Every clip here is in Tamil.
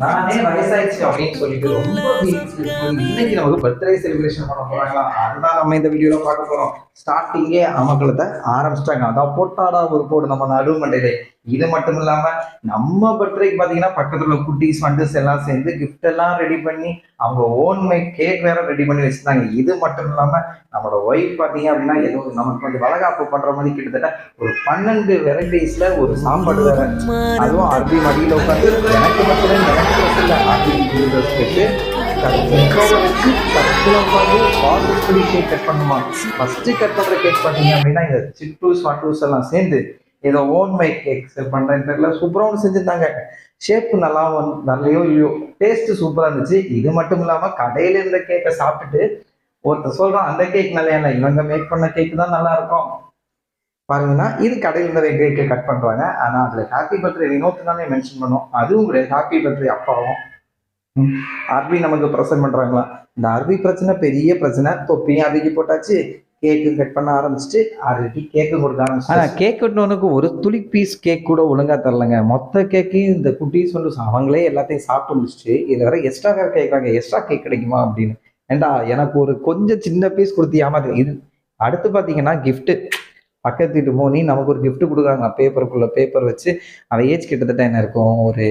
நானே வயசாயிடுச்சு அப்படின்னு சொல்லிட்டு ரொம்ப இன்னைக்கு நமக்கு பர்த்டே செலிப்ரேஷன் பண்ண போறாங்களா, அதுதான் நம்ம இந்த வீடியோல பார்க்க போறோம். ஸ்டார்டிங்கே அமக்கலத்தை ஆரம்பிச்சிட்டாங்க. அதான் போட்டாடா ஒரு போடு நம்ம நடுமண்டையிலே. இது மட்டும் இல்லாம நம்ம பர்த்டேக்கு பாத்தீங்கன்னா பக்கத்துல உள்ள குட்டீஸ் ஃபண்டஸ் எல்லாம் சேர்ந்து கிஃப்ட் எல்லாம் ரெடி பண்ணி அவங்க ஓன் மேக் கேக் வேற ரெடி பண்ணி வச்சிருந்தாங்க. இது மட்டும் இல்லாம நம்மளோட ஒய்ஃப் பாத்தீங்க அப்படின்னா ஏதோ நமக்கு வந்து வளகாப்பு பண்ற மாதிரி கிட்டத்தட்ட ஒரு 12 வெரைட்டிஸ்ல ஒரு சாப்பாடு வேற, அதுவும் அரபி மடியில உட்காந்து எனக்கு மட்டும் எனக்கு அரபி வச்சு கேக் கட் பண்ணுமா. ஃபர்ஸ்ட் கட் பண்ற கேக் பாத்தீங்க அப்படின்னா இந்த சிட்டூஸ் வாட்டூஸ் எல்லாம் சேர்ந்து ஏதோ ஓன் மை கேக்ஸ் பண்றேன்னு தெரியல, சூப்பரா ஒன்று செஞ்சிருந்தாங்க. ஷேப் நல்லா நல்லையோ இல்லையோ டேஸ்ட் சூப்பரா இருந்துச்சு. இது மட்டும் இல்லாம கடையில இருந்த கேக்கை சாப்பிட்டுட்டு ஒருத்தர் சொல்றான் அந்த கேக் நல்லா இல்லை, இவங்க மேக் பண்ண கேக் தான் நல்லா இருக்கும் பாருங்கன்னா. இது கடையில் இருந்த கேக்கை கட் பண்றாங்க. ஆனா அதுல ஹாப்பி பர்த்டே வினோத் தானே மென்ஷன் பண்ணோம், அதுவும் கிடையாது. ஹாப்பி பர்த்டே அப்பாவும் அரபி நமக்கு ப்ரெசென்ட் பண்றாங்களா. இந்த அரபி பிரச்சனை பெரிய பிரச்சனை. தொப்பியும் அரபிக்கு போட்டாச்சு, கேக்கு கட் பண்ண ஆரம்பிச்சுட்டு ஆல்ரெடி கேக்கு கொடுக்க ஆரம்பிச்சு. கேக் வெட்டினவனுக்கு ஒரு துளி பீஸ் கேக் கூட ஒழுங்கா தரலங்க. மொத்த கேக்கையும் இந்த குட்டீஸ் வந்து அவங்களே எல்லாத்தையும் சாப்பிட்டு முடிச்சுட்டு இதுல வர எக்ஸ்ட்ரா கேட்கறாங்க, எக்ஸ்ட்ரா கேக் கிடைக்குமா அப்படின்னு. ஏண்டா எனக்கு ஒரு கொஞ்சம் சின்ன பீஸ் கொடுத்து ஏமாத்து. இது அடுத்து பாத்தீங்கன்னா கிஃப்ட். பக்கத்து வீட்டு போனி நமக்கு ஒரு கிஃப்ட் கொடுக்குறாங்க, பேப்பருக்குள்ள பேப்பர் வச்சு. அவன் ஏஜ் கிட்டத்தட்ட என்ன இருக்கும், ஒரு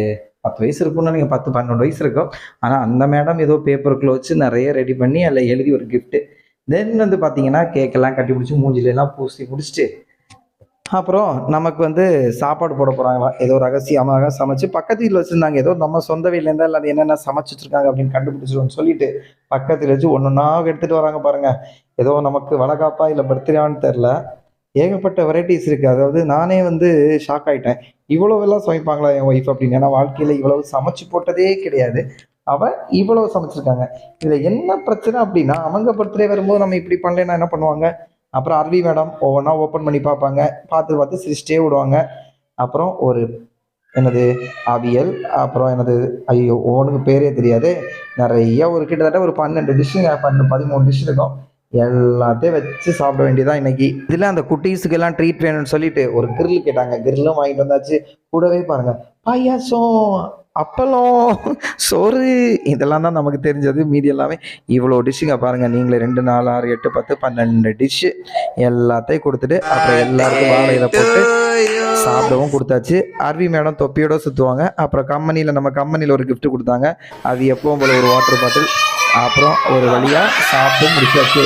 10 வயசு இருக்கும்னு நீங்கள் 10-12 வயசு இருக்கும். ஆனால் அந்த மேடம் ஏதோ பேப்பருக்குள்ள வச்சு நிறைய ரெடி பண்ணி அதில் எழுதி ஒரு கிஃப்ட். தென் வந்து பார்த்தீங்கன்னா கேக்கெல்லாம் கட்டி பிடிச்சி மூஞ்சிலெல்லாம் பூசி முடிச்சுட்டு அப்புறம் நமக்கு வந்து சாப்பாடு போட போகிறாங்களா. ஏதோ ரகசியமாக சமைச்சு பக்கத்து வீட்டில் வச்சுருந்தாங்க. ஏதோ நம்ம சொந்த வீட்டில் இருந்தால் இல்லை என்னென்ன சமைச்சு வச்சுருக்காங்க அப்படின்னு கண்டுபிடிச்சிருவோம்னு சொல்லிட்டு பக்கத்தில் வச்சு ஒன்றுன்னா எடுத்துகிட்டு வராங்க பாருங்க. ஏதோ நமக்கு வளகாப்பா இல்லை பர்த்டேவான்னு தெரில, ஏகப்பட்ட வெரைட்டிஸ் இருக்குது. அதாவது நானே வந்து ஷாக் ஆகிட்டேன், இவ்வளோவெல்லாம் சமைப்பாங்களா என் ஒய்ஃப் அப்படின்னு. ஏன்னா வாழ்க்கையில் இவ்வளவு சமைச்சு போட்டதே கிடையாது. அவள் இவ்வளவு சமைச்சிருக்காங்க. இதில் என்ன பிரச்சனை அப்படின்னா அவங்க பர்த்டே வரும்போது நம்ம இப்படி பண்ணலன்னா என்ன பண்ணுவாங்க, அப்புறம் அரபி மேடம் ஒவ்வொன்றா ஓப்பன் பண்ணி பார்ப்பாங்க, பார்த்து பார்த்து சிரிச்சிட்டே விடுவாங்க. அப்புறம் ஒரு எனது அவியல், அப்புறம் எனது ஐயோ ஓனுக்கு பேரே தெரியாது, நிறைய ஒரு கிட்டத்தட்ட ஒரு 12 டிஷ்ஷுங்க, 13 டிஷ் இருக்கும். எல்லாத்தையும் வச்சு சாப்பிட வேண்டியதான் இன்னைக்கு. இதில் அந்த குட்டீஸுக்கு எல்லாம் ட்ரீட் வேணும்னு சொல்லிட்டு ஒரு கிரில் கேட்டாங்க, கிரில்லும் வாங்கிட்டு வந்தாச்சு. கூடவே பாருங்க பாயாசம், அப்பளம், சோறு, இதெல்லாம் தான் நமக்கு தெரிஞ்சது. மீதி எல்லாமே இவ்வளோ டிஷ்ஷுங்க பாருங்க. நீங்களே 2, 4, 6, 8, 10, 12 டிஷ்ஷு எல்லாத்தையும் கொடுத்துட்டு அப்புறம் எல்லாருக்கும் வாழையில போட்டு சாப்பிடவும் கொடுத்தாச்சு. அரபி மேடம் தொப்பியோட சுற்றுவாங்க. அப்புறம் நம்ம கம்பெனியில் ஒரு கிஃப்ட் கொடுத்தாங்க. அது எப்பவும் போல ஒரு வாட்டர் பாட்டில். அப்புறம் ஒரு வழியாக சாப்பிட்டு முடிச்சாச்சு.